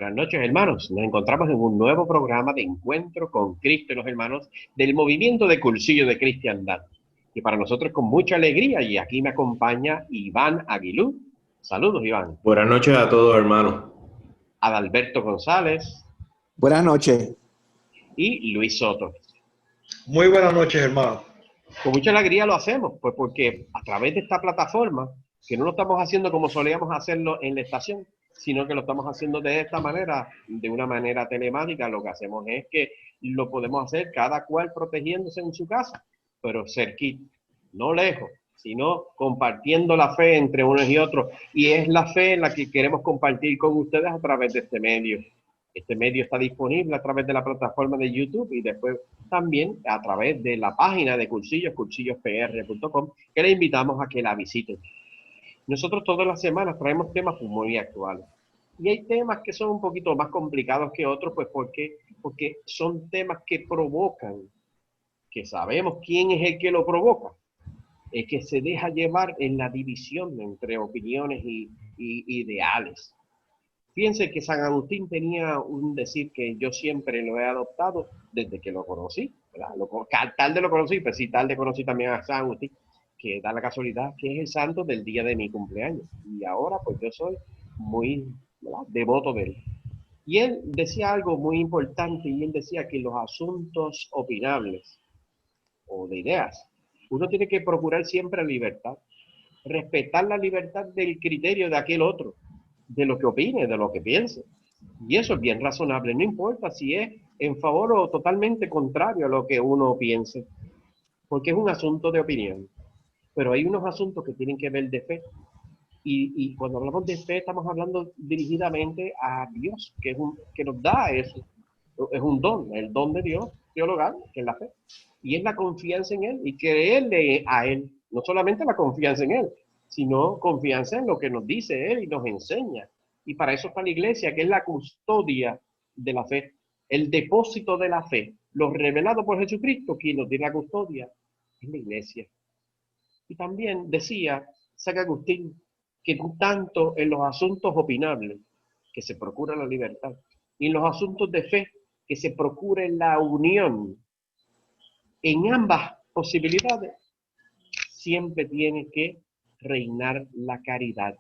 Buenas noches, hermanos. Nos encontramos en un nuevo programa de encuentro con Cristo y los hermanos del movimiento de Cursillo de Cristiandad. Y para nosotros con mucha alegría, y aquí me acompaña Iván Aguilú. Saludos, Iván. Buenas noches a todos, hermanos. Adalberto González Buenas noches. y Luis Soto. Muy buenas noches, hermano. Con mucha alegría lo hacemos, pues porque a través de esta plataforma, que no lo estamos haciendo como solíamos hacerlo en la estación, sino que lo estamos haciendo de esta manera, de una manera telemática. Lo que hacemos es que lo podemos hacer cada cual protegiéndose en su casa, pero cerquita, no lejos, sino compartiendo la fe entre unos y otros. Y es la fe la que queremos compartir con ustedes a través de este medio. Este medio está disponible a través de la plataforma de YouTube y después también a través de la página de Cursillos, cursillospr.com, que le invitamos a que la visiten. Nosotros todas las semanas traemos temas muy actuales. Y hay temas que son un poquito más complicados que otros, pues porque son temas que provocan, que sabemos quién es el que lo provoca, es que se deja llevar en la división entre opiniones y ideales. Fíjense que San Agustín tenía un decir que yo siempre lo he adoptado desde que lo conocí, ¿verdad? Tarde lo conocí, pero sí, tarde conocí también a San Agustín, que da la casualidad que es el santo del día de mi cumpleaños. Y ahora pues yo soy muy, ¿verdad?, devoto de él. Y él decía algo muy importante, y él decía que los asuntos opinables o de ideas, uno tiene que procurar siempre libertad, respetar la libertad del criterio de aquel otro, de lo que opine, de lo que piense. Y eso es bien razonable, no importa si es en favor o totalmente contrario a lo que uno piense, porque es un asunto de opinión. Pero hay unos asuntos que tienen que ver de fe. Y cuando hablamos de fe, estamos hablando dirigidamente a Dios, que nos da eso. Es un don, el don de Dios teologal, que es la fe. Y es la confianza en Él y creerle a Él. No solamente la confianza en Él, sino confianza en lo que nos dice Él y nos enseña. Y para eso está la iglesia, que es la custodia de la fe, el depósito de la fe, lo revelado por Jesucristo, quien nos tiene la custodia, es la iglesia. Y también decía San Agustín que tanto en los asuntos opinables, que se procura la libertad, y en los asuntos de fe, que se procure la unión, en ambas posibilidades, siempre tiene que reinar la caridad.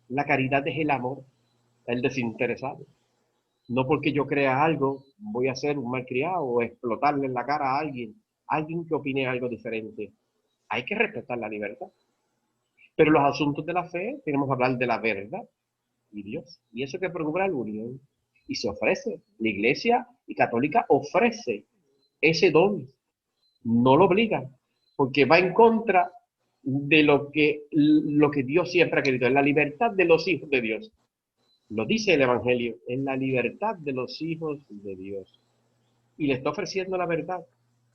La caridad es el amor, el desinteresado. No porque yo crea algo, voy a ser un malcriado o explotarle en la cara a alguien que opine algo diferente. Hay que respetar la libertad. Pero los asuntos de la fe, tenemos que hablar de la verdad y Dios. Y eso que procura la unión. Y se ofrece. La iglesia y católica ofrece ese don. No lo obliga, porque va en contra de lo que Dios siempre ha querido, en la libertad de los hijos de Dios. Lo dice el Evangelio, en la libertad de los hijos de Dios. Y le está ofreciendo la verdad,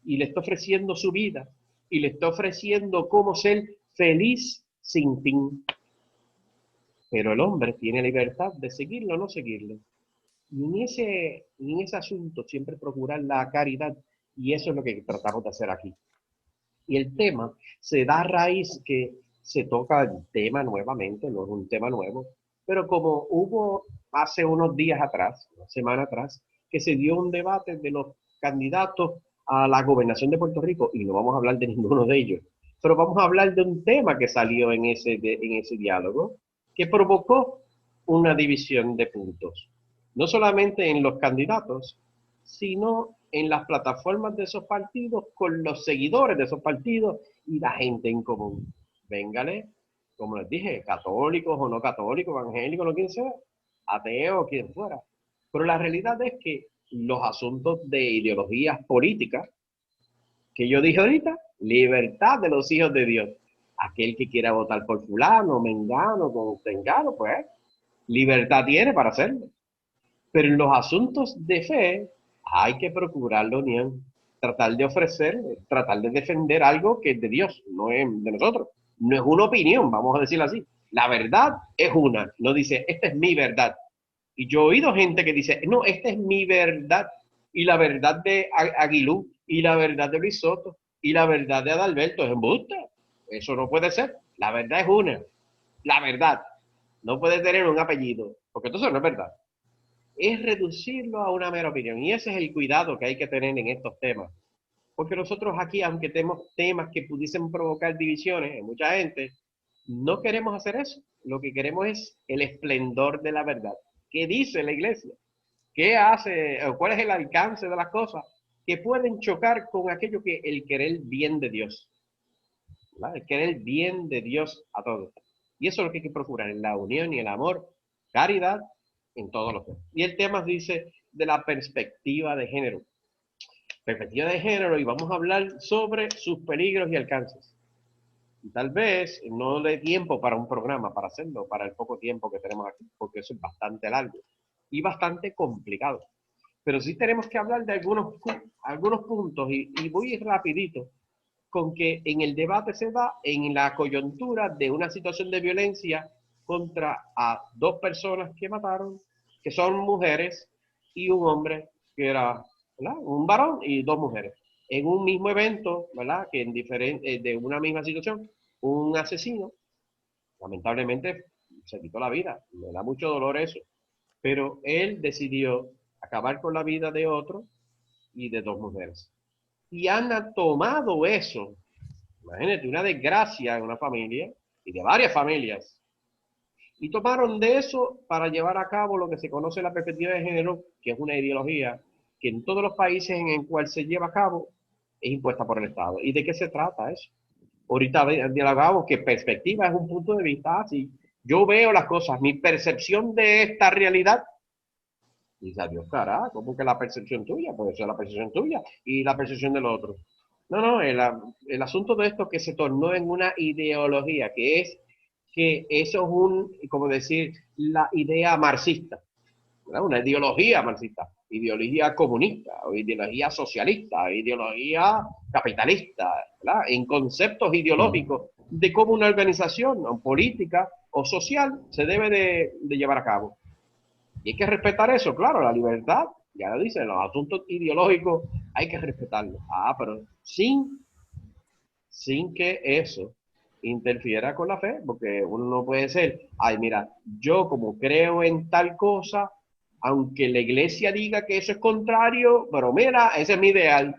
y le está ofreciendo su vida, y le está ofreciendo cómo ser feliz sin fin. Pero el hombre tiene libertad de seguirlo o no seguirlo. Y en ese asunto siempre procurar la caridad, y eso es lo que tratamos de hacer aquí. Y el tema se da a raíz que se toca el tema nuevamente, no es un tema nuevo, pero como hubo hace unos días atrás, una semana atrás, que se dio un debate de los candidatos a la gobernación de Puerto Rico, y no vamos a hablar de ninguno de ellos, pero vamos a hablar de un tema que salió en ese diálogo, que provocó una división de puntos, no solamente en los candidatos, sino en las plataformas de esos partidos, con los seguidores de esos partidos y la gente en común. Véngale, como les dije, católicos o no católicos, evangélicos, no quien sea, ateo, quien fuera. Pero la realidad es que los asuntos de ideologías políticas, que yo dije ahorita, libertad de los hijos de Dios. Aquel que quiera votar por fulano, mengano, con tengano, pues, libertad tiene para hacerlo. Pero en los asuntos de fe, hay que procurar la unión, tratar de ofrecer, tratar de defender algo que es de Dios, no es de nosotros. No es una opinión, vamos a decirlo así. La verdad es una, no dice, esta es mi verdad. Y yo he oído gente que dice, no, esta es mi verdad. Y la verdad de Aguilú, y la verdad de Luis Soto, y la verdad de Adalberto, es embuste. Eso no puede ser. La verdad es una. La verdad. No puede tener un apellido, porque entonces no es verdad. es reducirlo a una mera opinión. Y ese es el cuidado que hay que tener en estos temas. Porque nosotros aquí, aunque tenemos temas que pudiesen provocar divisiones en mucha gente, no queremos hacer eso. Lo que queremos es el esplendor de la verdad. ¿Qué dice la iglesia? ¿Qué hace? ¿Cuál es el alcance de las cosas que pueden chocar con aquello que el querer bien de Dios? ¿Verdad? El querer bien de Dios a todos. Y eso es lo que hay que procurar, en la unión y el amor, caridad, en todos los temas. Y el tema dice de la perspectiva de género. Perspectiva de género, y vamos a hablar sobre sus peligros y alcances. Y tal vez no dé tiempo para un programa, para hacerlo, para el poco tiempo que tenemos aquí, porque eso es bastante largo y bastante complicado. Pero sí tenemos que hablar de algunos puntos, y voy rapidito, con que en el debate se da en la coyuntura de una situación de violencia contra a dos personas que mataron, que son mujeres, y un hombre que era, ¿verdad?, un varón y dos mujeres. En un mismo evento, ¿verdad?, que en de una misma situación, un asesino, lamentablemente, se quitó la vida. Me da mucho dolor eso. Pero él decidió acabar con la vida de otro y de dos mujeres. Y han tomado eso, imagínate, una desgracia en una familia y de varias familias, y tomaron de eso para llevar a cabo lo que se conoce la perspectiva de género, que es una ideología que en todos los países en el cual se lleva a cabo es impuesta por el Estado. ¿Y de qué se trata eso? Ahorita dialogamos que perspectiva es un punto de vista así. Yo veo las cosas, mi percepción de esta realidad. Y dice, Dios, cara, ¿cómo que la percepción tuya? Puede ser la percepción tuya y la percepción del otro. No, el asunto de esto que se tornó en una ideología, que es que eso es como decir, la idea marxista, ¿verdad? Una ideología marxista, ideología comunista, o ideología socialista, ideología capitalista, ¿verdad?, en conceptos ideológicos de cómo una organización o política o social se debe de llevar a cabo. Y hay que respetar eso, claro, la libertad, ya lo dicen, los asuntos ideológicos hay que respetarlos. Pero sin que eso interfiera con la fe, porque uno no puede ser, ay, mira, yo como creo en tal cosa, aunque la iglesia diga que eso es contrario, pero mira, ese es mi ideal.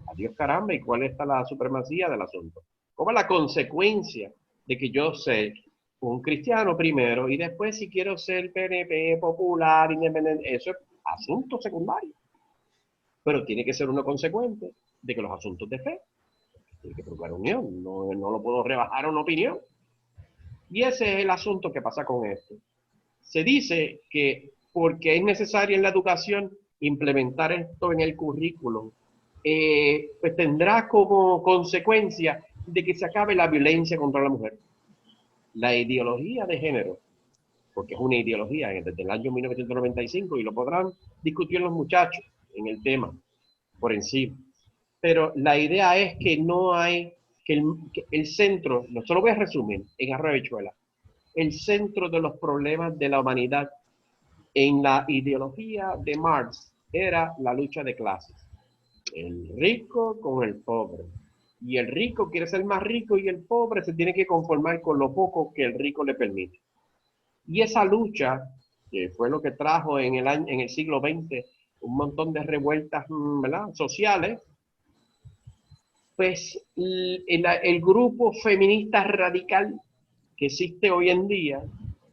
Adiós, caramba, ¿y cuál está la supremacía del asunto? ¿Cómo es la consecuencia de que yo sea un cristiano primero y después si quiero ser PNP, popular, independiente? Eso es asunto secundario. Pero tiene que ser uno consecuente de que los asuntos de fe tiene que procurar unión, no lo puedo rebajar a una opinión. Y ese es el asunto que pasa con esto. Se dice que porque es necesario en la educación implementar esto en el currículo, pues tendrá como consecuencia de que se acabe la violencia contra la mujer. La ideología de género, porque es una ideología desde el año 1995 y lo podrán discutir los muchachos en el tema por encima. Pero la idea es que no hay, que el centro, no solo voy a resumir en arroz de habichuela, el centro de los problemas de la humanidad en la ideología de Marx era la lucha de clases. El rico con el pobre. Y el rico quiere ser más rico y el pobre se tiene que conformar con lo poco que el rico le permite. Y esa lucha, que fue lo que trajo en el siglo XX un montón de revueltas, ¿verdad?, sociales, pues el grupo feminista radical que existe hoy en día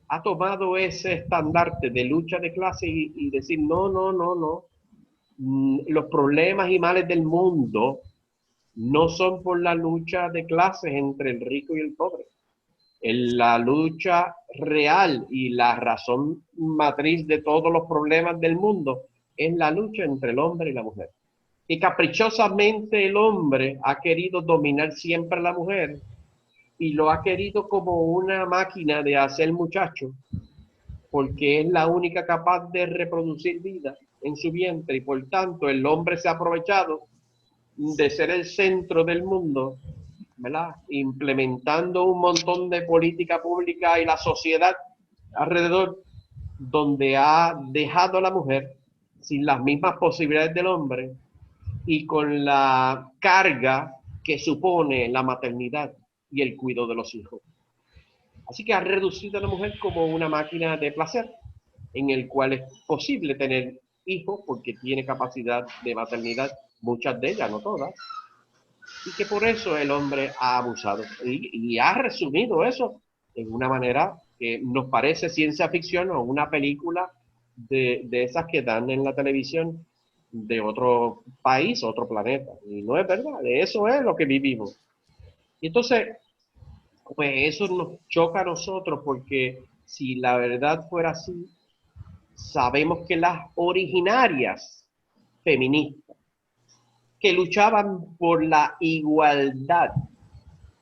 ha tomado ese estandarte de lucha de clase y decir, no. Los problemas y males del mundo no son por la lucha de clases entre el rico y el pobre. La lucha real y la razón matriz de todos los problemas del mundo es la lucha entre el hombre y la mujer. Y caprichosamente el hombre ha querido dominar siempre a la mujer y lo ha querido como una máquina de hacer muchacho, porque es la única capaz de reproducir vida en su vientre y por tanto el hombre se ha aprovechado de ser el centro del mundo, ¿verdad?, implementando un montón de política pública y la sociedad alrededor, donde ha dejado a la mujer sin las mismas posibilidades del hombre y con la carga que supone la maternidad y el cuidado de los hijos. Así que ha reducido a la mujer como una máquina de placer en el cual es posible tener hijos porque tiene capacidad de maternidad, muchas de ellas, no todas, y que por eso el hombre ha abusado. Y ha resumido eso en una manera que nos parece ciencia ficción o una película de esas que dan en la televisión de otro país, otro planeta. Y no es verdad, de eso es lo que vivimos. Y entonces, pues eso nos choca a nosotros porque si la verdad fuera así, sabemos que las originarias feministas que luchaban por la igualdad,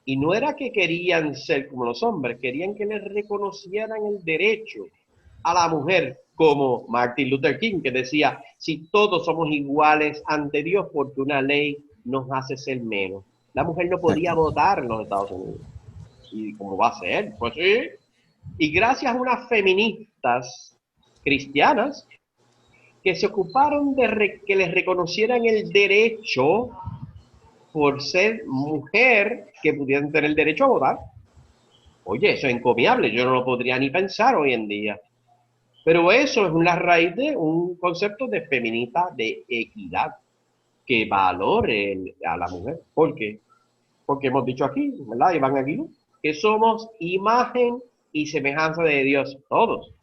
y no era que querían ser como los hombres, querían que les reconocieran el derecho a la mujer, como Martin Luther King, que decía, si todos somos iguales ante Dios, porque una ley nos hace ser menos. La mujer no podía votar en los Estados Unidos. ¿Y cómo va a ser? Pues sí. Y gracias a unas feministas cristianas que se ocuparon de que les reconocieran el derecho por ser mujer, que pudieran tener el derecho a votar. Oye, eso es encomiable, yo no lo podría ni pensar hoy en día. Pero eso es una raíz de un concepto de feminista de equidad, que valore a la mujer. ¿Por qué? Porque hemos dicho aquí, ¿verdad? Iván Aguilú, que somos imagen y semejanza de Dios, todos.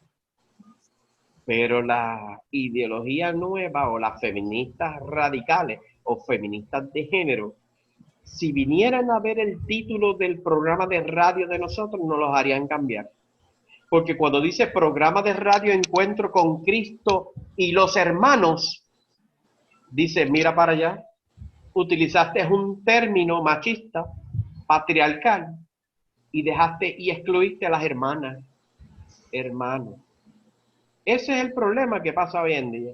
Pero la ideología nueva o las feministas radicales o feministas de género, si vinieran a ver el título del programa de radio de nosotros, no los harían cambiar. Porque cuando dice programa de radio Encuentro con Cristo y los hermanos, dice, mira para allá, utilizaste un término machista, patriarcal, y dejaste y excluiste a las hermanas, hermanos. Ese es el problema que pasa hoy en día.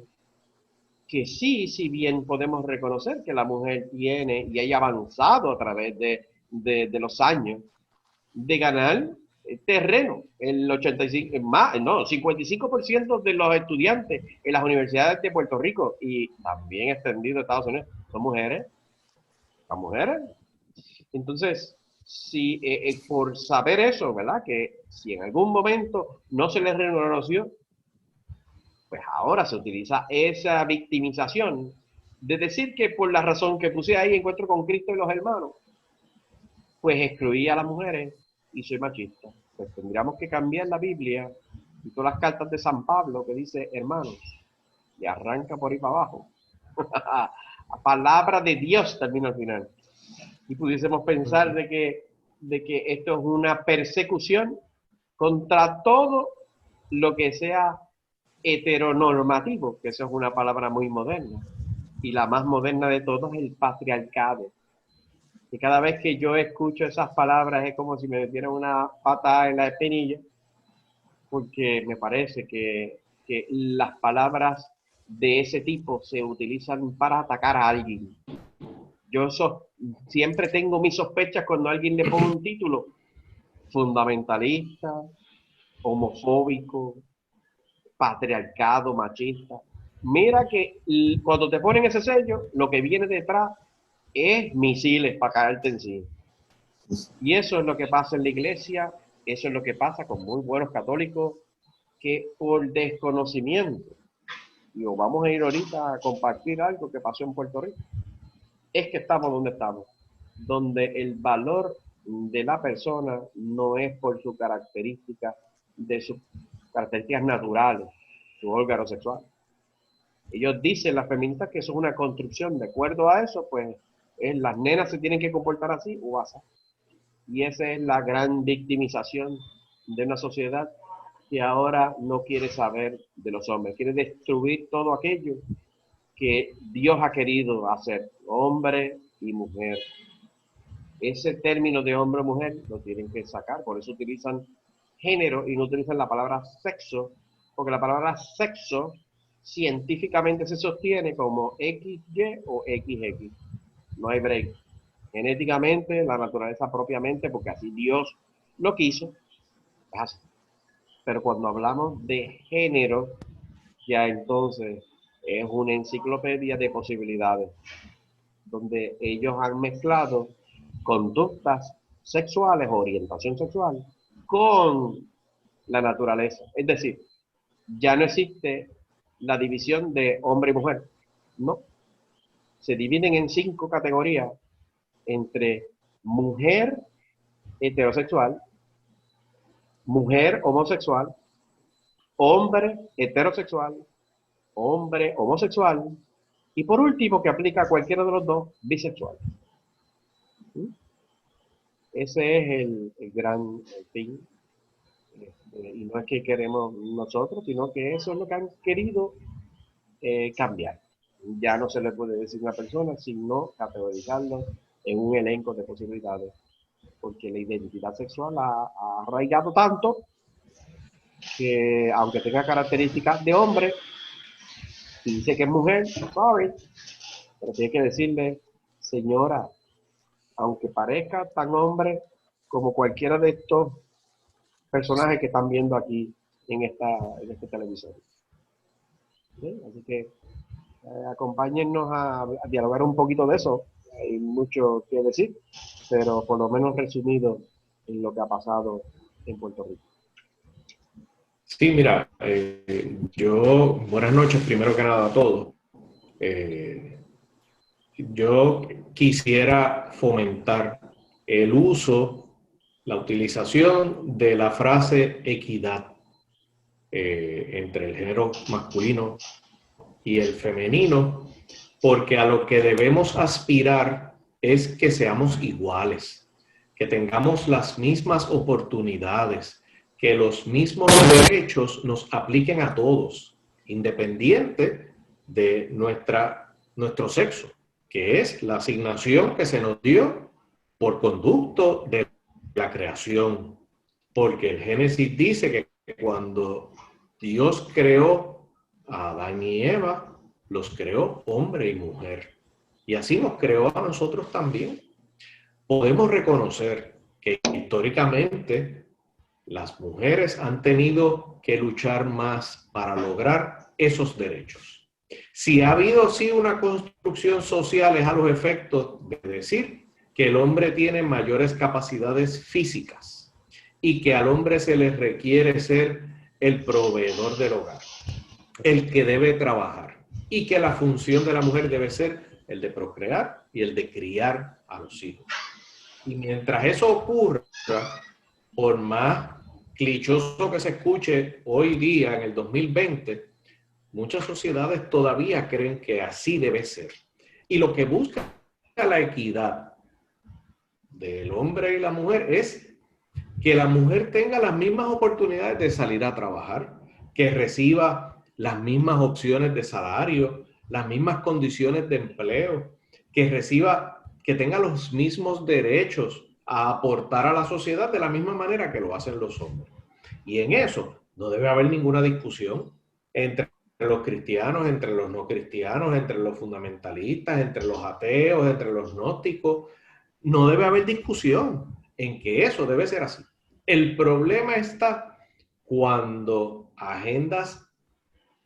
Que sí, si bien podemos reconocer que la mujer tiene y haya avanzado a través de los años, de ganar terreno. El 85, más, no, 55% de los estudiantes en las universidades de Puerto Rico y también extendido a Estados Unidos son mujeres. Las mujeres. Entonces, si por saber eso, ¿verdad? Que si en algún momento no se les reconoció, pues ahora se utiliza esa victimización de decir que por la razón que puse ahí, Encuentro con Cristo y los hermanos, pues excluía a las mujeres y soy machista. Pues tendríamos que cambiar la Biblia y todas las cartas de San Pablo que dice hermanos, y arranca por ahí para abajo. La palabra de Dios termina al final. Y pudiésemos pensar de que esto es una persecución contra todo lo que sea heteronormativo, que eso es una palabra muy moderna. Y la más moderna de todos es el patriarcado. Y cada vez que yo escucho esas palabras es como si me metieran una patada en la espinilla, porque me parece que las palabras de ese tipo se utilizan para atacar a alguien. Yo siempre tengo mis sospechas cuando alguien le pone un título fundamentalista, homofóbico, patriarcado, machista. Mira que cuando te ponen ese sello, lo que viene detrás es misiles para caerte encima. Y eso es lo que pasa en la iglesia, eso es lo que pasa con muy buenos católicos que por desconocimiento, y vamos a ir ahorita a compartir algo que pasó en Puerto Rico, es que estamos donde estamos, donde el valor de la persona no es por su característica, de sus características naturales, su órgano sexual. Ellos dicen, las feministas, que eso es una construcción. De acuerdo a eso, pues las nenas se tienen que comportar así o así. Y esa es la gran victimización de una sociedad que ahora no quiere saber de los hombres, quiere destruir todo aquello que Dios ha querido hacer, hombre y mujer. Ese término de hombre o mujer lo tienen que sacar, por eso utilizan género y no utilizan la palabra sexo, porque la palabra sexo científicamente se sostiene como XY o XX. No hay break. Genéticamente, la naturaleza propiamente, porque así Dios lo quiso, es así. Pero cuando hablamos de género, ya entonces es una enciclopedia de posibilidades, donde ellos han mezclado conductas sexuales, orientación sexual, con la naturaleza. Es decir, ya no existe la división de hombre y mujer. No. Se dividen en 5 categorías entre mujer heterosexual, mujer homosexual, hombre heterosexual, hombre homosexual y por último, que aplica a cualquiera de los dos, bisexual. ¿Sí? Ese es el gran fin. Y no es que queremos nosotros, sino que eso es lo que han querido cambiar. Ya no se le puede decir a una persona, sino categorizarlo en un elenco de posibilidades, porque la identidad sexual ha arraigado tanto que aunque tenga características de hombre, si dice que es mujer, sorry, pero tiene que decirle, señora, aunque parezca tan hombre como cualquiera de estos personajes que están viendo aquí en este televisor. ¿Sí? Así que acompáñennos a dialogar un poquito de eso. Hay mucho que decir, pero por lo menos resumido en lo que ha pasado en Puerto Rico. Sí, mira, buenas noches primero que nada a todos. Yo quisiera fomentar el uso, la utilización de la frase equidad entre el género masculino y el femenino, porque a lo que debemos aspirar es que seamos iguales, que tengamos las mismas oportunidades, que los mismos derechos nos apliquen a todos, independiente de nuestro sexo, que es la asignación que se nos dio por conducto de la creación. Porque el Génesis dice que cuando Dios creó a Adán y Eva, los creó hombre y mujer. Y así nos creó a nosotros también. Podemos reconocer que históricamente las mujeres han tenido que luchar más para lograr esos derechos. Si ha habido sí una construcción social es a los efectos de decir que el hombre tiene mayores capacidades físicas y que al hombre se le requiere ser el proveedor del hogar, el que debe trabajar y que la función de la mujer debe ser el de procrear y el de criar a los hijos. Y mientras eso ocurra, por más clichoso que se escuche hoy día en el 2020, muchas sociedades todavía creen que así debe ser. Y lo que busca la equidad del hombre y la mujer es que la mujer tenga las mismas oportunidades de salir a trabajar, que reciba las mismas opciones de salario, las mismas condiciones de empleo, que tenga los mismos derechos a aportar a la sociedad de la misma manera que lo hacen los hombres. Y en eso no debe haber ninguna discusión entre los cristianos, entre los no cristianos, entre los fundamentalistas, entre los ateos, entre los gnósticos. No debe haber discusión en que eso debe ser así. El problema está cuando agendas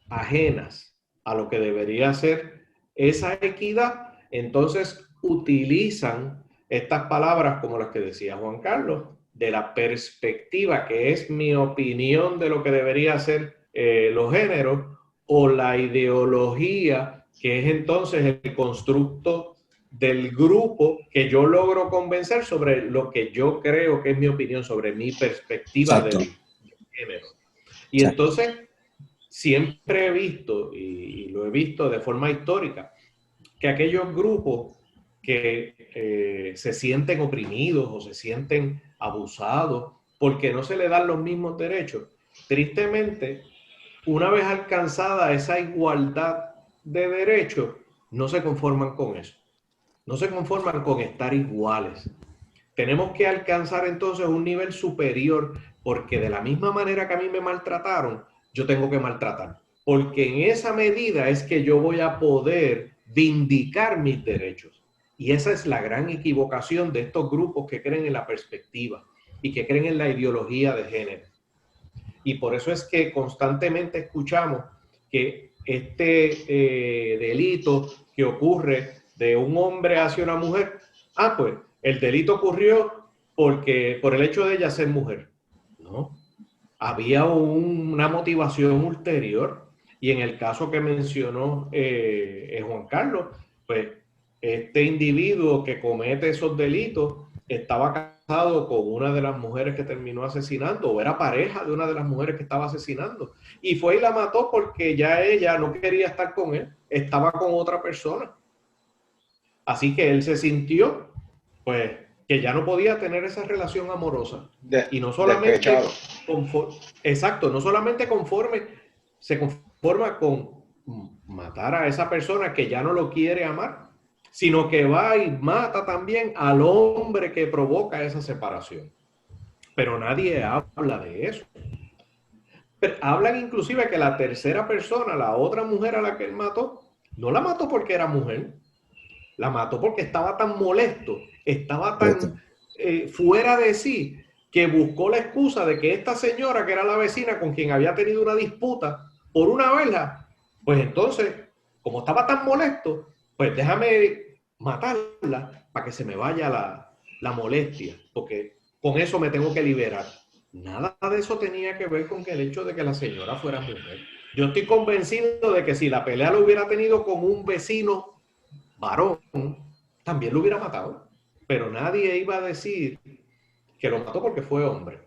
ajenas a lo que debería ser esa equidad, entonces utilizan estas palabras como las que decía Juan Carlos, de la perspectiva, que es mi opinión de lo que debería ser los géneros, o la ideología, que es entonces el constructo del grupo que yo logro convencer sobre lo que yo creo que es mi opinión, sobre mi perspectiva del género. Y entonces siempre he visto, y lo he visto de forma histórica, que aquellos grupos que se sienten oprimidos o se sienten abusados porque no se les dan los mismos derechos, tristemente, una vez alcanzada esa igualdad de derechos, no se conforman con eso. No se conforman con estar iguales. Tenemos que alcanzar entonces un nivel superior, porque de la misma manera que a mí me maltrataron, yo tengo que maltratar. Porque en esa medida es que yo voy a poder vindicar mis derechos. Y esa es la gran equivocación de estos grupos que creen en la perspectiva y que creen en la ideología de género. Y por eso es que constantemente escuchamos que este delito que ocurre de un hombre hacia una mujer, pues el delito ocurrió por el hecho de ella ser mujer. No, había una motivación ulterior. Y en el caso que mencionó Juan Carlos, pues este individuo que comete esos delitos estaba casado con una de las mujeres que terminó asesinando, o era pareja de una de las mujeres que estaba asesinando, y fue y la mató porque ya ella no quería estar con él, estaba con otra persona. Así que él se sintió, pues, que ya no podía tener esa relación amorosa. Y no solamente, exacto, no solamente se conforma con matar a esa persona que ya no lo quiere amar, sino que va y mata también al hombre que provoca esa separación. Pero nadie habla de eso. Pero hablan inclusive que la tercera persona, la otra mujer a la que él mató, no la mató porque era mujer, la mató porque estaba tan molesto, estaba tan fuera de sí, que buscó la excusa de que esta señora, que era la vecina con quien había tenido una disputa por una verja, pues entonces, como estaba tan molesto, pues déjame matarla para que se me vaya la molestia, porque con eso me tengo que liberar. Nada de eso tenía que ver con el hecho de que la señora fuera mujer. Yo estoy convencido de que si la pelea lo hubiera tenido con un vecino varón, también lo hubiera matado. Pero nadie iba a decir que lo mató porque fue hombre.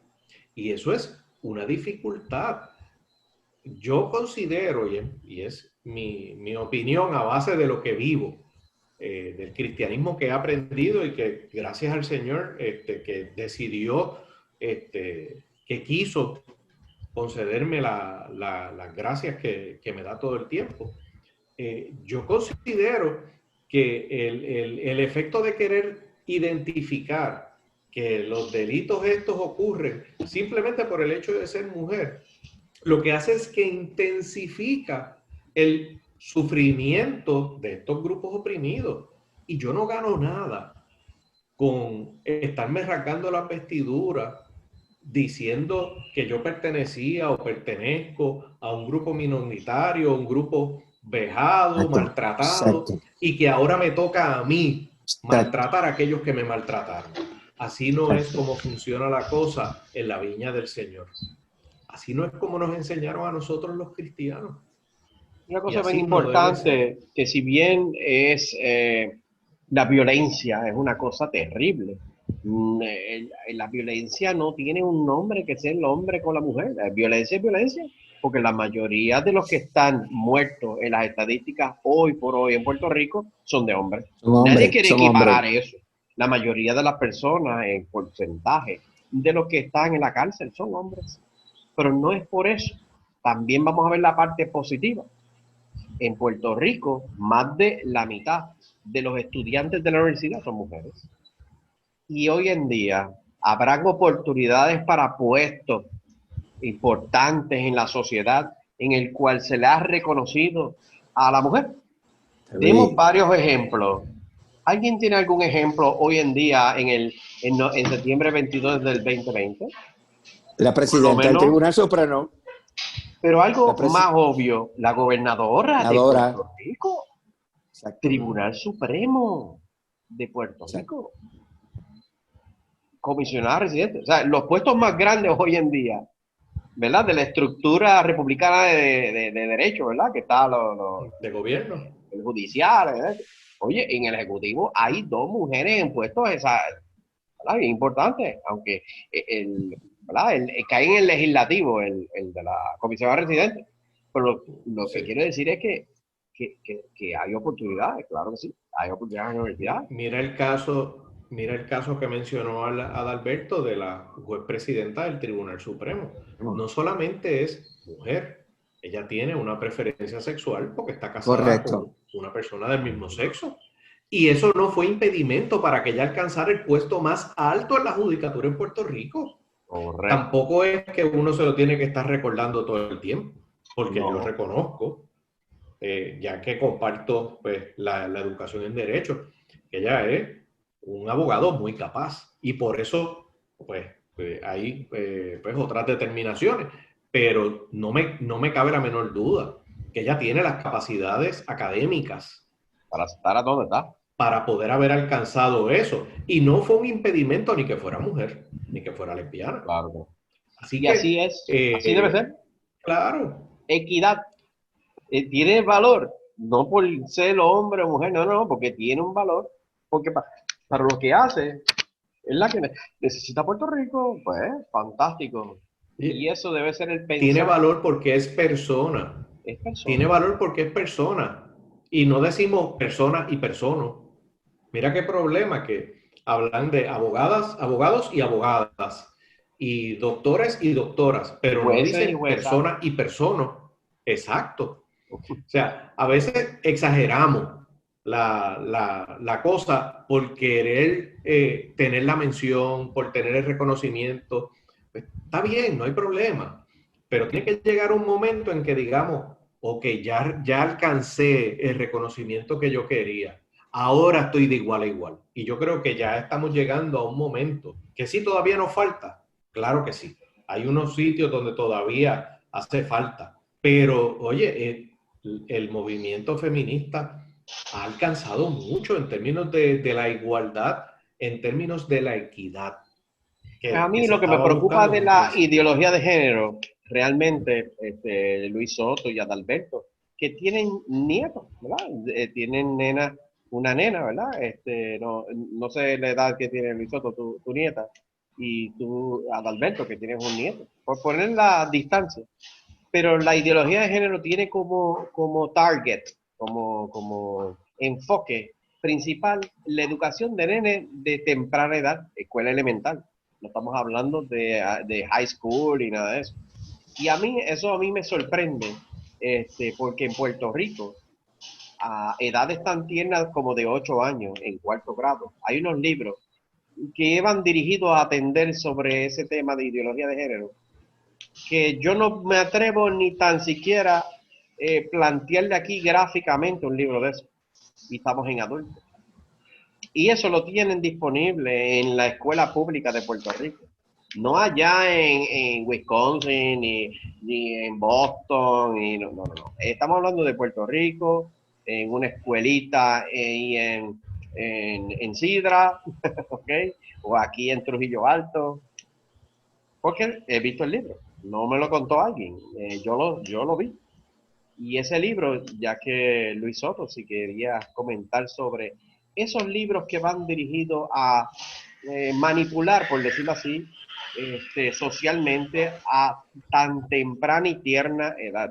Y eso es una dificultad. Yo considero, y es mi opinión a base de lo que vivo, del cristianismo que he aprendido y que gracias al Señor que decidió, que quiso concederme las gracias que me da todo el tiempo. Yo considero que el efecto de querer identificar que los delitos estos ocurren simplemente por el hecho de ser mujer, lo que hace es que intensifica el sufrimiento de estos grupos oprimidos. Y yo no gano nada con estarme rasgando la vestidura diciendo que yo pertenecía o pertenezco a un grupo minoritario, un grupo vejado, maltratado, y que ahora me toca a mí maltratar a aquellos que me maltrataron. Así no es como funciona la cosa en la viña del Señor. Así no es como nos enseñaron a nosotros los cristianos. Una cosa bien importante, que si bien es la violencia es una cosa terrible, la violencia no tiene un nombre que sea el hombre con la mujer. La violencia es violencia, porque la mayoría de los que están muertos en las estadísticas hoy por hoy en Puerto Rico son de hombres. Nadie quiere equiparar eso. La mayoría de las personas, en porcentaje de los que están en la cárcel, son hombres. Pero no es por eso. También vamos a ver la parte positiva. En Puerto Rico, más de la mitad de los estudiantes de la universidad son mujeres. Y hoy en día habrán oportunidades para puestos importantes en la sociedad en el cual se le ha reconocido a la mujer. Tenemos varios ejemplos. ¿Alguien tiene algún ejemplo hoy en día en septiembre 22 del 2020? La presidenta del Tribunal Supremo. Pero algo más obvio, la gobernadora de Puerto Rico, Tribunal Supremo de Puerto Rico, comisionada residente. O sea, los puestos más grandes hoy en día, ¿verdad? De la estructura republicana de derecho, ¿verdad? Que está de gobierno, el judicial, ¿verdad? Oye, en el ejecutivo hay 2 mujeres en puestos, ¿verdad? Bien importante, aunque ¿verdad? El cae en el legislativo, el de la comisión residente. Pero lo que quiero decir es que hay oportunidades, claro que sí, hay oportunidades en la universidad. Mira el caso que mencionó Adalberto de la juez presidenta del Tribunal Supremo. No solamente es mujer, ella tiene una preferencia sexual porque está casada con una persona del mismo sexo. Y eso no fue impedimento para que ella alcanzara el puesto más alto en la judicatura en Puerto Rico. Correcto. Tampoco es que uno se lo tiene que estar recordando todo el tiempo, porque yo reconozco, ya que comparto pues, la educación en Derecho, que ella es un abogado muy capaz. Y por eso pues, hay pues, otras determinaciones. Pero no me cabe la menor duda que ella tiene las capacidades académicas para estar a donde está, para poder haber alcanzado eso. Y no fue un impedimento ni que fuera mujer, ni que fuera lesbiana. Claro. Así Y que, así es, así debe ser. claro. Equidad. Tiene valor, no por ser hombre o mujer, no, porque tiene un valor, porque para lo que hace, es la que necesita Puerto Rico, pues fantástico. Y Y eso debe ser el tiene pensar, valor porque es persona. es Tiene persona. valor porque es persona. Y no decimos persona y persona. Mira qué problema que hablan de abogadas, abogados y abogadas, y doctores y doctoras, pero no Jueces y dicen juezas. persona y persona. Exacto. O sea, a veces exageramos la cosa por querer tener la mención, por tener el reconocimiento. Pues, está bien, no hay problema, pero tiene que llegar un momento en que digamos, ok, ya alcancé el reconocimiento que yo quería, ahora estoy de igual a igual. Y yo creo que ya estamos llegando a un momento que sí todavía nos falta, claro que sí. Hay unos sitios donde todavía hace falta, pero oye, el movimiento feminista ha alcanzado mucho en términos de la igualdad, en términos de la equidad Pues a que mí se lo que me estaba preocupa buscando de en un la principio. ideología de género, realmente, Luis Soto y Adalberto, que tienen nietos, ¿verdad? Tienen una nena, ¿verdad? No sé la edad que tiene Luis Soto, tu nieta, y tú, Adalberto, que tienes un nieto, por poner la distancia. Pero la ideología de género tiene como target, como enfoque principal la educación de nene de temprana edad, escuela elemental. No estamos hablando de high school y nada de eso. Y eso a mí me sorprende, porque en Puerto Rico, a edades tan tiernas como de 8 años, en cuarto grado, hay unos libros que van dirigidos a atender sobre ese tema de ideología de género que yo no me atrevo ni tan siquiera plantearle aquí gráficamente un libro de eso. Y estamos en adultos. Y eso lo tienen disponible en la escuela pública de Puerto Rico. No allá en Wisconsin, ni en Boston, no. Estamos hablando de Puerto Rico, en una escuelita en Sidra, ¿ok? O aquí en Trujillo Alto, porque he visto el libro, no me lo contó alguien, yo lo vi. Y ese libro, ya que Luis Soto, si quería comentar sobre esos libros que van dirigidos a manipular, por decirlo así, socialmente a tan temprana y tierna edad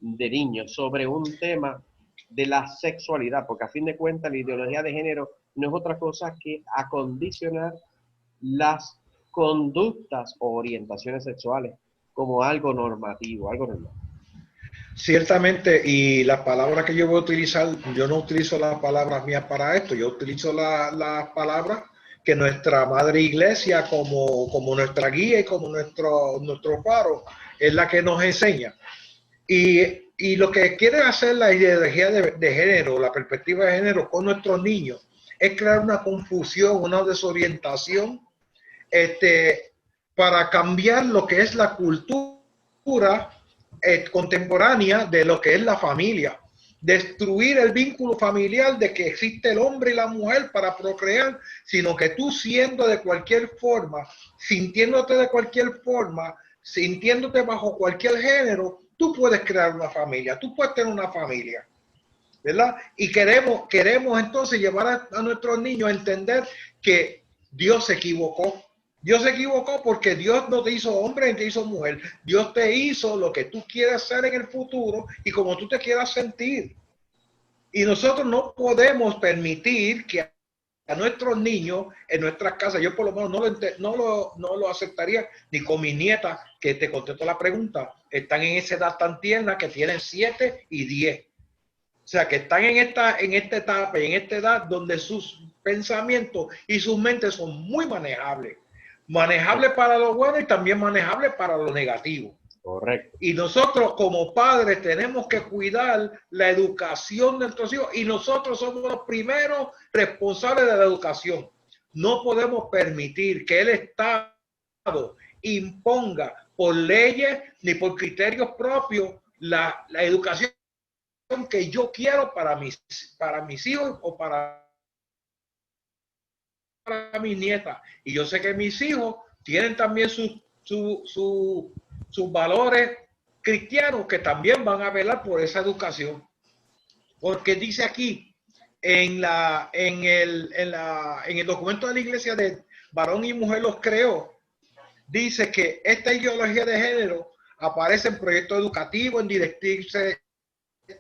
de niños sobre un tema de la sexualidad, porque a fin de cuentas la ideología de género no es otra cosa que acondicionar las conductas o orientaciones sexuales como algo normativo, algo normal. Ciertamente, y la palabra que yo voy a utilizar, yo no utilizo las palabras mías para esto, yo utilizo las palabras que nuestra madre iglesia como nuestra guía y como nuestro faro es la que nos enseña. Y lo que quiere hacer la ideología de género, la perspectiva de género con nuestros niños, es crear una confusión, una desorientación, para cambiar lo que es la cultura contemporánea de lo que es la familia. Destruir el vínculo familiar de que existe el hombre y la mujer para procrear, sino que tú siendo de cualquier forma, sintiéndote de cualquier forma, sintiéndote bajo cualquier género, tú puedes crear una familia, tú puedes tener una familia, ¿verdad? Y queremos entonces llevar a nuestros niños a entender que Dios se equivocó. Dios se equivocó porque Dios no te hizo hombre ni te hizo mujer. Dios te hizo lo que tú quieras ser en el futuro y como tú te quieras sentir. Y nosotros no podemos permitir que a nuestros niños en nuestras casas, yo por lo menos no lo aceptaría ni con mis nietas, que te contesto la pregunta, están en esa edad tan tierna que tienen 7 y 10. O sea, que están en esta etapa y en esta edad donde sus pensamientos y sus mentes son muy manejables. Manejables para lo bueno y también manejables para lo negativo. Correcto. Y nosotros como padres tenemos que cuidar la educación de nuestros hijos y nosotros somos los primeros responsables de la educación. No podemos permitir que el Estado imponga por leyes ni por criterios propios la educación que yo quiero para mis hijos o para mis nietas. Y yo sé que mis hijos tienen también sus sus valores cristianos, que también van a velar por esa educación. Porque dice aquí, en el documento de la Iglesia de varón y mujer los creó, dice que esta ideología de género aparece en proyectos educativos, en directrices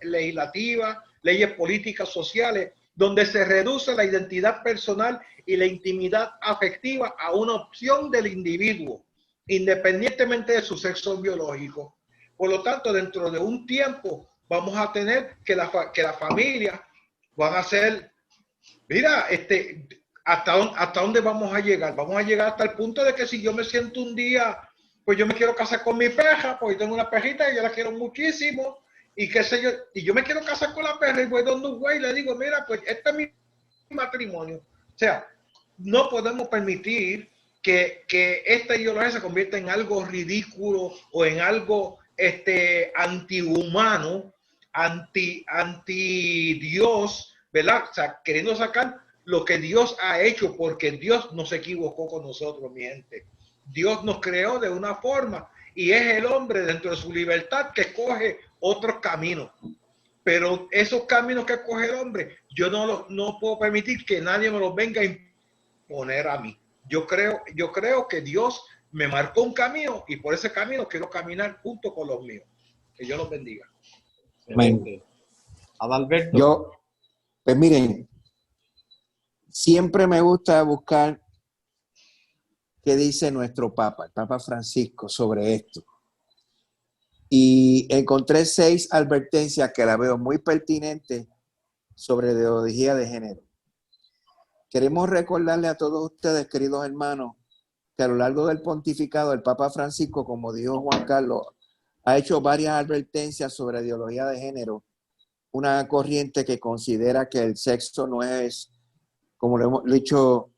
legislativas, leyes políticas, sociales, donde se reduce la identidad personal y la intimidad afectiva a una opción del individuo, independientemente de su sexo biológico. Por lo tanto, dentro de un tiempo vamos a tener que la familia van a ser, mira, ¿hasta dónde vamos a llegar? Vamos a llegar hasta el punto de que si yo me siento un día, pues yo me quiero casar con mi perra, porque tengo una perrita y yo la quiero muchísimo, y qué sé yo, y yo me quiero casar con la perra y voy donde un güey y le digo, mira, pues este es mi matrimonio. O sea, no podemos permitir que esta ideología se convierta en algo ridículo o en algo antihumano, anti Dios, ¿verdad? O sea, queriendo sacar lo que Dios ha hecho, porque Dios no se equivocó con nosotros, mi gente. Dios nos creó de una forma y es el hombre dentro de su libertad que escoge otros caminos. Pero esos caminos que escoge el hombre, yo no puedo permitir que nadie me los venga a imponer a mí. Yo creo que Dios me marcó un camino y por ese camino quiero caminar junto con los míos. Que Dios los bendiga. Adalberto. Pues miren, siempre me gusta buscar qué dice nuestro Papa, el Papa Francisco, sobre esto. Y encontré 6 advertencias que la veo muy pertinentes sobre ideología de género. Queremos recordarle a todos ustedes, queridos hermanos, que a lo largo del pontificado, el Papa Francisco, como dijo Juan Carlos, ha hecho varias advertencias sobre ideología de género, una corriente que considera que el sexo no es, como lo hemos dicho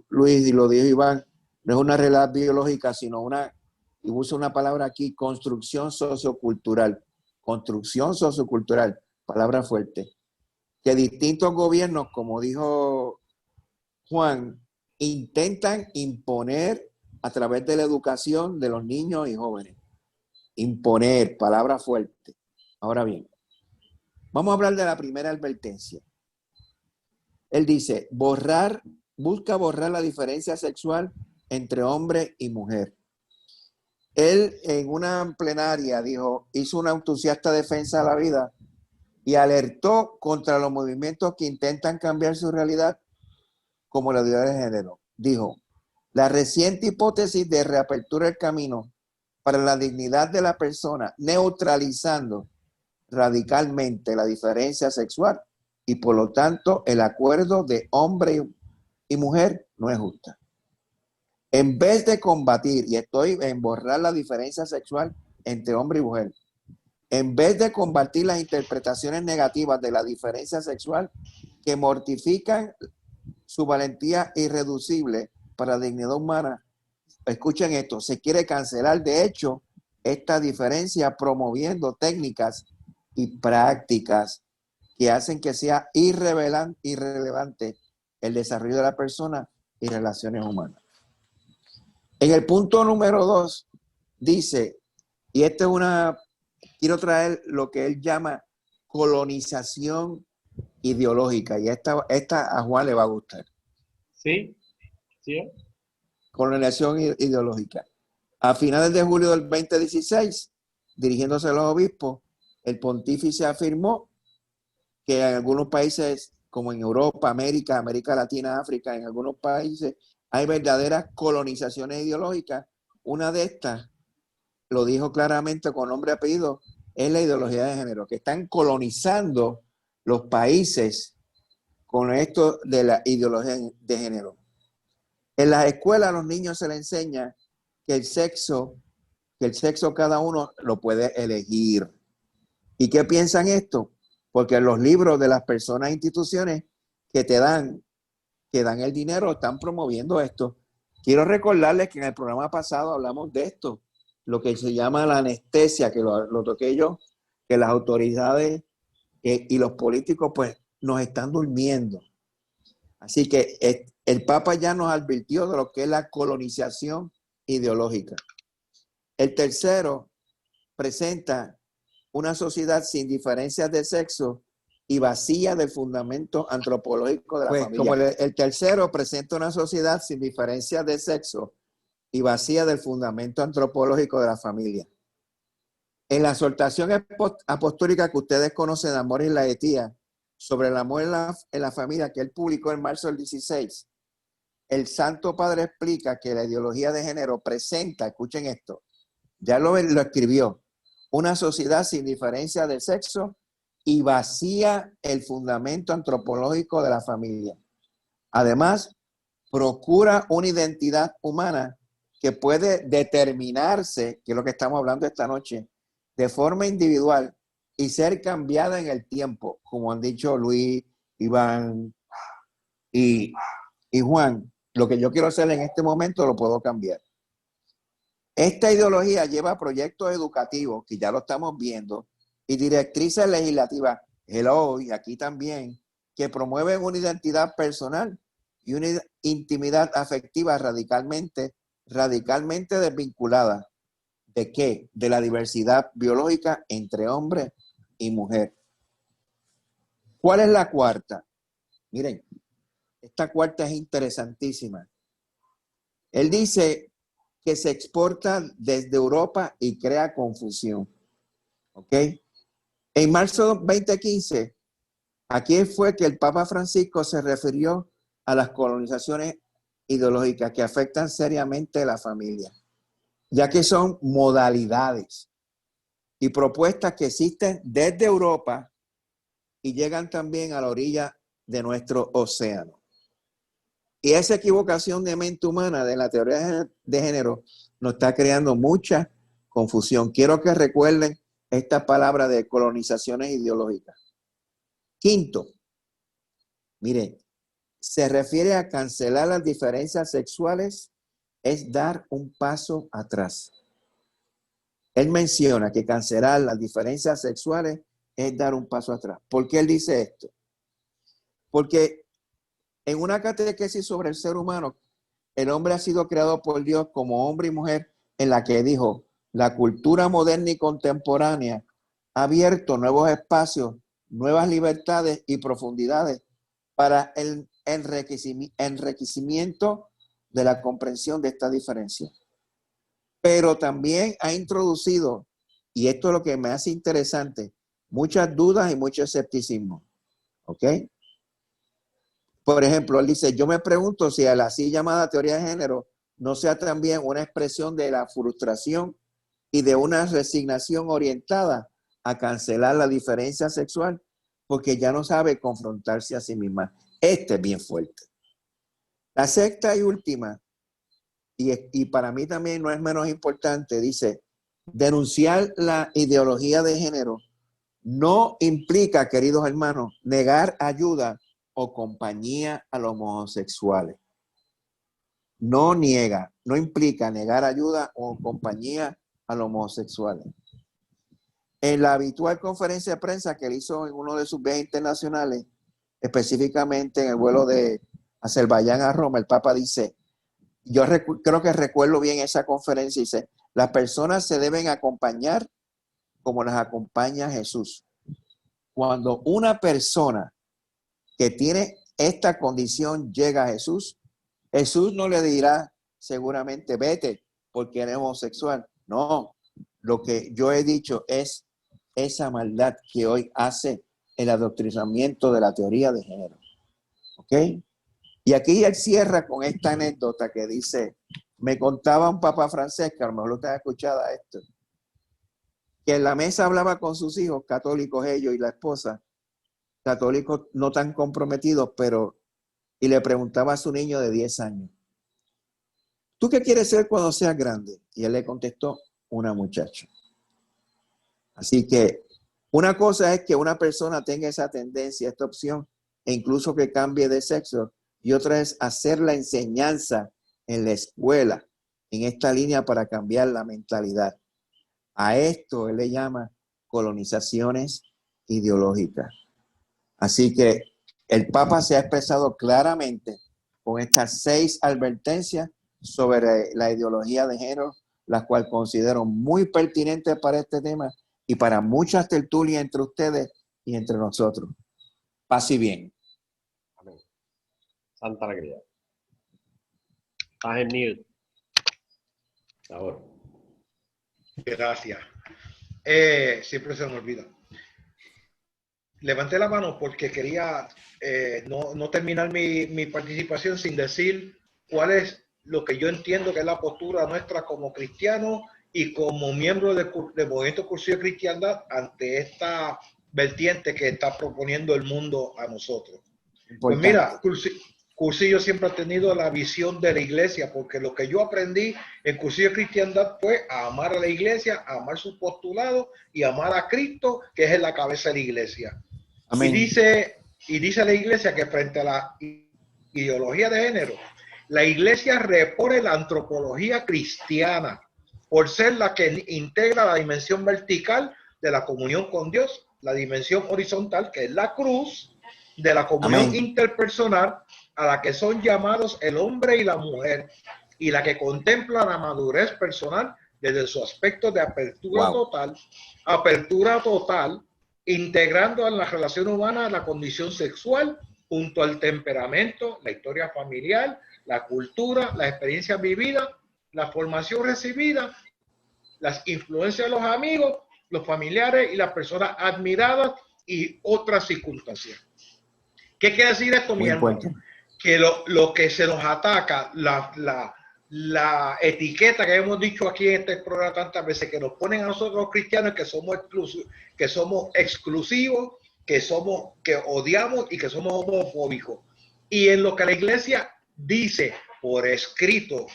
Luis y lo dijo Iván, no es una realidad biológica, sino y usa una palabra aquí, construcción sociocultural. Construcción sociocultural, palabra fuerte. Que distintos gobiernos, como dijo Juan, intentan imponer a través de la educación de los niños y jóvenes. Imponer, palabra fuerte. Ahora bien, vamos a hablar de la primera advertencia. Él dice, busca borrar la diferencia sexual entre hombre y mujer. Él en una plenaria hizo una entusiasta defensa de la vida y alertó contra los movimientos que intentan cambiar su realidad como la ideología de género. Dijo, la reciente hipótesis de reapertura del camino para la dignidad de la persona, neutralizando radicalmente la diferencia sexual y por lo tanto el acuerdo de hombre y mujer no es justa. En vez de combatir, y estoy en borrar la diferencia sexual entre hombre y mujer, en vez de combatir las interpretaciones negativas de la diferencia sexual que mortifican su valentía irreducible para la dignidad humana, escuchen esto, se quiere cancelar de hecho esta diferencia promoviendo técnicas y prácticas que hacen que sea irrelevante el desarrollo de la persona y relaciones humanas. En el punto número 2 dice, y quiero traer lo que él llama colonización ideológica, y esta a Juan le va a gustar. Sí. Colonización ideológica. A finales de julio del 2016, dirigiéndose a los obispos, el pontífice afirmó que en algunos países, como en Europa, América Latina, África, en algunos países, hay verdaderas colonizaciones ideológicas. Una de estas, lo dijo claramente con nombre y apellido, es la ideología de género, que están colonizando los países con esto de la ideología de género. En las escuelas a los niños se les enseña que el sexo cada uno lo puede elegir. ¿Y qué piensan esto? Porque los libros de las personas e instituciones que dan el dinero están promoviendo esto. Quiero recordarles que en el programa pasado hablamos de esto, lo que se llama la anestesia, que lo toqué yo, que las autoridades y los políticos pues nos están durmiendo. Así que el Papa ya nos advirtió de lo que es la colonización ideológica. El tercero presenta una sociedad sin diferencias de sexo y vacía del fundamento antropológico de la familia. Como el tercero presenta una sociedad sin diferencias de sexo y vacía del fundamento antropológico de la familia. En la exhortación apostólica que ustedes conocen, Amor y Laetía, sobre el amor en la familia, que él publicó en marzo del 16, el Santo Padre explica que la ideología de género presenta, escuchen esto, ya lo escribió, una sociedad sin diferencia de sexo y vacía el fundamento antropológico de la familia. Además, procura una identidad humana que puede determinarse, que es lo que estamos hablando esta noche, de forma individual y ser cambiada en el tiempo, como han dicho Luis, Iván y Juan. Lo que yo quiero hacer en este momento lo puedo cambiar. Esta ideología lleva proyectos educativos, que ya lo estamos viendo, y directrices legislativas, y aquí también, que promueven una identidad personal y una intimidad afectiva radicalmente desvinculada. ¿De qué? De la diversidad biológica entre hombre y mujer. ¿Cuál es la cuarta? Miren, esta cuarta es interesantísima. Él dice que se exporta desde Europa y crea confusión. ¿Ok? En marzo 2015, aquí fue que el Papa Francisco se refirió a las colonizaciones ideológicas que afectan seriamente a la familia, ya que son modalidades y propuestas que existen desde Europa y llegan también a la orilla de nuestro océano. Y esa equivocación de mente humana de la teoría de género nos está creando mucha confusión. Quiero que recuerden esta palabra de colonizaciones ideológicas. Quinto, miren, se refiere a cancelar las diferencias sexuales, es dar un paso atrás. Él menciona que cancelar las diferencias sexuales es dar un paso atrás. ¿Por qué él dice esto? Porque en una catequesis sobre el ser humano, el hombre ha sido creado por Dios como hombre y mujer, en la que dijo, la cultura moderna y contemporánea ha abierto nuevos espacios, nuevas libertades y profundidades para el enriquecimiento de la comprensión de esta diferencia. Pero también ha introducido, y esto es lo que me hace interesante, muchas dudas y mucho escepticismo. ¿Ok? Por ejemplo, él dice, yo me pregunto si a la así llamada teoría de género no sea también una expresión de la frustración y de una resignación orientada a cancelar la diferencia sexual porque ya no sabe confrontarse a sí misma. Este es bien fuerte. La sexta y última, y para mí también no es menos importante, dice, denunciar la ideología de género no implica, queridos hermanos, negar ayuda o compañía a los homosexuales. No niega, no implica negar ayuda o compañía a los homosexuales. En la habitual conferencia de prensa que él hizo en uno de sus viajes internacionales, específicamente en el vuelo de Azerbaiyán a Roma, el Papa dice, yo creo que recuerdo bien esa conferencia, dice, las personas se deben acompañar como las acompaña Jesús. Cuando una persona que tiene esta condición llega a Jesús, Jesús no le dirá seguramente vete porque eres homosexual. No, lo que yo he dicho es esa maldad que hoy hace el adoctrinamiento de la teoría de género. ¿Ok? Y aquí él cierra con esta anécdota que dice, me contaba un papa francés, que a lo mejor usted ha escuchado esto, que en la mesa hablaba con sus hijos, católicos ellos y la esposa, católicos no tan comprometidos, pero, y le preguntaba a su niño de 10 años, ¿tú qué quieres ser cuando seas grande? Y él le contestó, una muchacha. Así que una cosa es que una persona tenga esa tendencia, esta opción, e incluso que cambie de sexo, y otra es hacer la enseñanza en la escuela, en esta línea para cambiar la mentalidad. A esto él le llama colonizaciones ideológicas. Así que el Papa se ha expresado claramente con estas 6 advertencias sobre la ideología de género las cuales considero muy pertinentes para este tema y para muchas tertulias entre ustedes y entre nosotros. Paz y bien. Amén. Santa alegría. Estás en mute. Ahora. Gracias. Siempre se me olvida. Levanté la mano porque quería no terminar mi participación sin decir cuál es lo que yo entiendo que es la postura nuestra como cristianos y como miembros del movimiento Cursillo de Cristiandad ante esta vertiente que está proponiendo el mundo a nosotros. Pues mira, Cursillo siempre ha tenido la visión de la iglesia, porque lo que yo aprendí en Cursillo de Cristiandad fue a amar a la iglesia, a amar su postulado y amar a Cristo, que es en la cabeza de la iglesia. Amén. Y dice la iglesia que frente a la ideología de género, la iglesia repone la antropología cristiana por ser la que integra la dimensión vertical de la comunión con Dios, la dimensión horizontal, que es la cruz, de la comunión Amén. interpersonal, a la que son llamados el hombre y la mujer, y la que contempla la madurez personal desde su aspecto de apertura total, integrando en la relación humana la condición sexual junto al temperamento, la historia familiar, la cultura, la experiencia vivida, la formación recibida, las influencias de los amigos, los familiares y las personas admiradas y otras circunstancias. ¿Qué quiere decir esto, mi hermano? Que lo que se nos ataca, la etiqueta que hemos dicho aquí en este programa tantas veces, que nos ponen a nosotros los cristianos que somos exclusivos, que odiamos y que somos homofóbicos. Y en lo que la iglesia dice por escrito,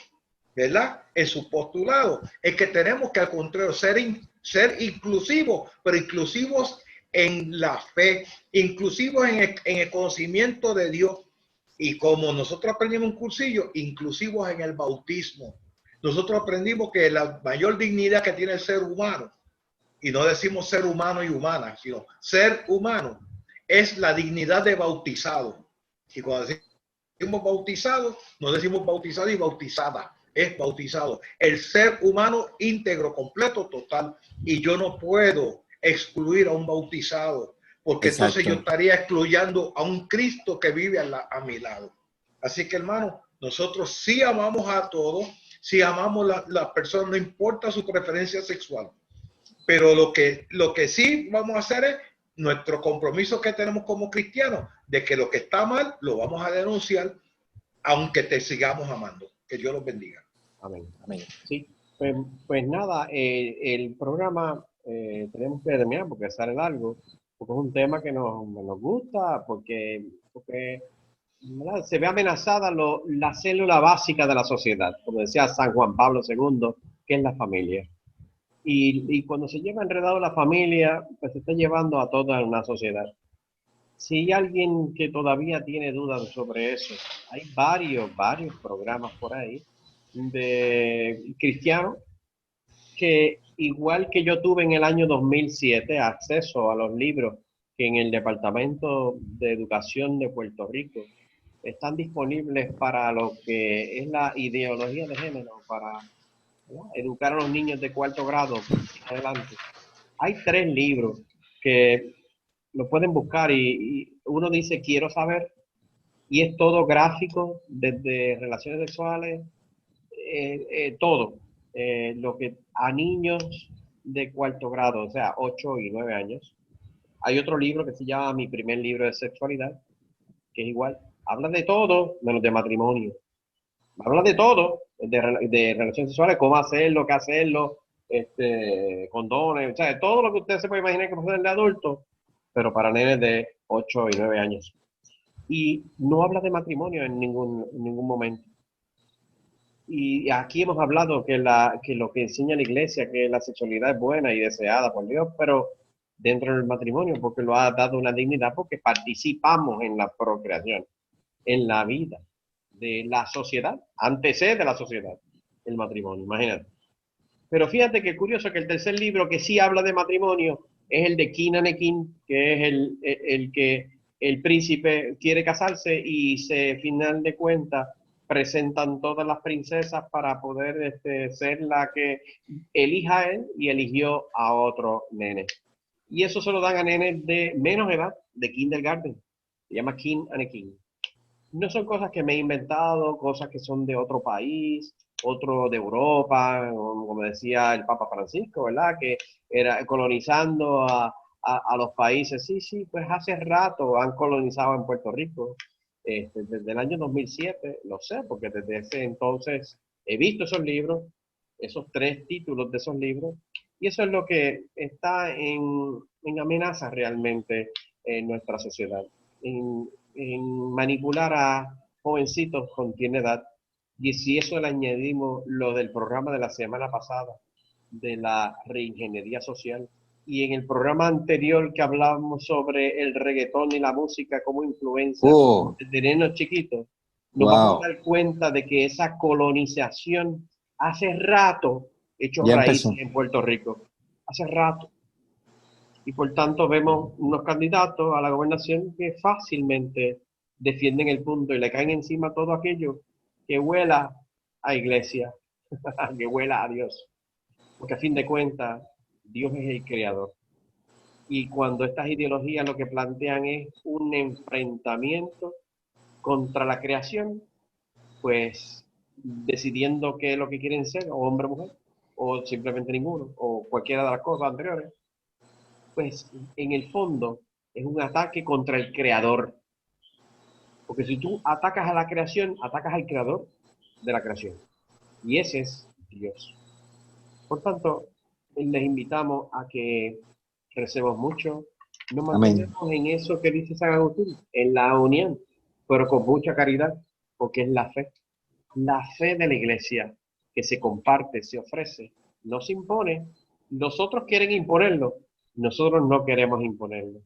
¿verdad? En su postulado, es que tenemos que al contrario ser inclusivos, pero inclusivos en la fe, inclusivos en el conocimiento de Dios. Y como nosotros aprendimos un cursillo, inclusivos en el bautismo. Nosotros aprendimos que la mayor dignidad que tiene el ser humano, y no decimos ser humano y humana, sino ser humano, es la dignidad de bautizado. Y cuando decimos bautizado, no decimos bautizado y bautizada, es bautizado. El ser humano íntegro, completo, total. Y yo no puedo excluir a un bautizado, porque Exacto. entonces yo estaría excluyendo a un Cristo que vive a mi lado. Así que, hermano, nosotros sí amamos a todos, sí amamos a la persona, no importa su preferencia sexual. Pero lo que sí vamos a hacer es nuestro compromiso que tenemos como cristianos, de que lo que está mal lo vamos a denunciar, aunque te sigamos amando. Que Dios los bendiga. Amén. Amén. Sí, pues nada, el programa tenemos que terminar porque sale largo, porque es un tema que nos gusta, porque ¿verdad? Se ve amenazada la célula básica de la sociedad, como decía San Juan Pablo II, que es la familia. Y cuando se lleva enredado la familia, pues se está llevando a toda una sociedad. Si hay alguien que todavía tiene dudas sobre eso, hay varios programas por ahí de cristianos que, igual que yo tuve en el año 2007 acceso a los libros que en el Departamento de Educación de Puerto Rico están disponibles para lo que es la ideología de género, para, ¿verdad?, educar a los niños de cuarto grado adelante. Hay 3 libros que lo pueden buscar y uno dice quiero saber, y es todo gráfico, desde relaciones sexuales, todo, lo que a niños de cuarto grado, o sea, 8 y 9 años. Hay otro libro que se llama Mi primer libro de sexualidad, que es igual, habla de todo menos de matrimonio. Habla de todo, de relaciones sexuales, cómo hacerlo, qué hacerlo, condones, o sea, de todo lo que usted se puede imaginar que puede ser de adulto, pero para nenes de 8 y 9 años. Y no habla de matrimonio en ningún momento. Y aquí hemos hablado que lo que enseña la iglesia, que la sexualidad es buena y deseada por Dios, pero dentro del matrimonio, porque lo ha dado una dignidad, porque participamos en la procreación, en la vida de la sociedad, antecede de la sociedad, el matrimonio, imagínate. Pero fíjate que curioso que el tercer libro que sí habla de matrimonio es el de Kinanekin, que es el que el príncipe quiere casarse y final de cuentas presentan todas las princesas para poder ser la que elija a él y eligió a otro nene. Y eso se lo dan a nenes de menos edad, de kindergarten. Se llama King and a King. No son cosas que me he inventado, cosas que son de otro país, otro de Europa, como decía el Papa Francisco, ¿verdad? Que era colonizando a los países. Sí, pues hace rato han colonizado en Puerto Rico. Desde el año 2007, lo sé, porque desde ese entonces he visto esos libros, esos 3 títulos de esos libros, y eso es lo que está en amenaza realmente en nuestra sociedad, en manipular a jovencitos con tiene edad. Y si eso le añadimos lo del programa de la semana pasada, de la reingeniería social, y en el programa anterior que hablábamos sobre el reggaetón y la música como influencia de nenos chiquitos, nos vamos a dar cuenta de que esa colonización hace rato hecho raíces en Puerto Rico. Hace rato. Y por tanto vemos unos candidatos a la gobernación que fácilmente defienden el punto y le caen encima todo aquello que huela a iglesia, que huela a Dios. Porque a fin de cuentas, Dios es el creador. Y cuando estas ideologías lo que plantean es un enfrentamiento contra la creación, pues decidiendo qué es lo que quieren ser, o hombre o mujer, o simplemente ninguno, o cualquiera de las cosas anteriores, pues en el fondo es un ataque contra el creador. Porque si tú atacas a la creación, atacas al creador de la creación. Y ese es Dios. Por tanto, les invitamos a que recemos mucho, nos mantenemos en eso que dice San Agustín, en la unión, pero con mucha caridad, porque es la fe de la iglesia que se comparte, se ofrece, no se impone. Los otros quieren imponerlo, nosotros no queremos imponerlo,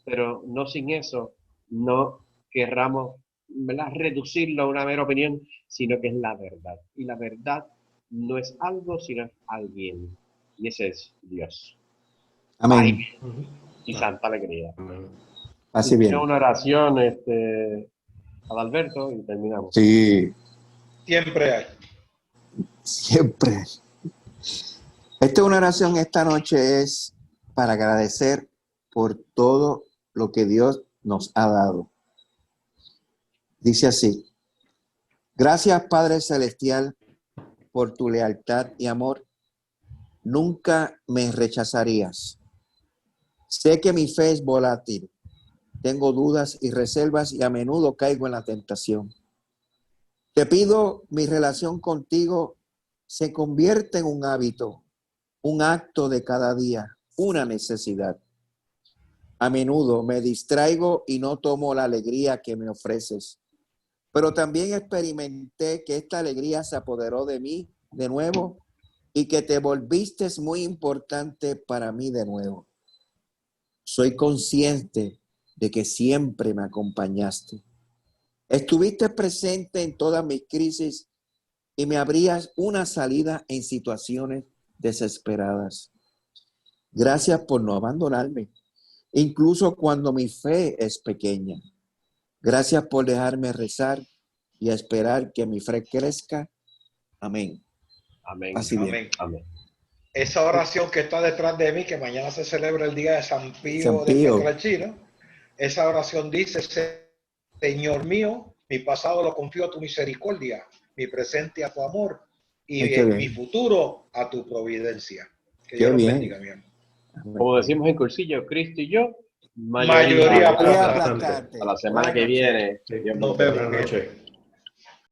pero no sin eso, no querramos, ¿verdad?, reducirlo a una mera opinión, sino que es la verdad. Y la verdad no es algo, sino es alguien. Y ese es Dios. Amén. Y santa alegría. Así bien. Una oración, Adalberto, y terminamos. Sí. Siempre hay. Siempre. Una oración esta noche es para agradecer por todo lo que Dios nos ha dado. Dice así: gracias, Padre Celestial, por tu lealtad y amor. Nunca me rechazarías. Sé que mi fe es volátil. Tengo dudas y reservas y a menudo caigo en la tentación. Te pido mi relación contigo se convierta en un hábito, un acto de cada día, una necesidad. A menudo me distraigo y no tomo la alegría que me ofreces, pero también experimenté que esta alegría se apoderó de mí de nuevo y que te volviste muy importante para mí de nuevo. Soy consciente de que siempre me acompañaste. Estuviste presente en todas mis crisis y me abrías una salida en situaciones desesperadas. Gracias por no abandonarme, incluso cuando mi fe es pequeña. Gracias por dejarme rezar y esperar que mi fe crezca. Amén. Amén. Así bien. Amén. Amén. Esa oración que está detrás de mí, que mañana se celebra el día de San Pío de Pietrelcina, esa oración dice: Señor mío, mi pasado lo confío a tu misericordia, mi presente a tu amor y mi futuro a tu providencia. Que Dios los bendiga, mi hermano. Como decimos en cursillo, Cristo y yo, mayoría aplastante. A la semana que viene. Nos vemos.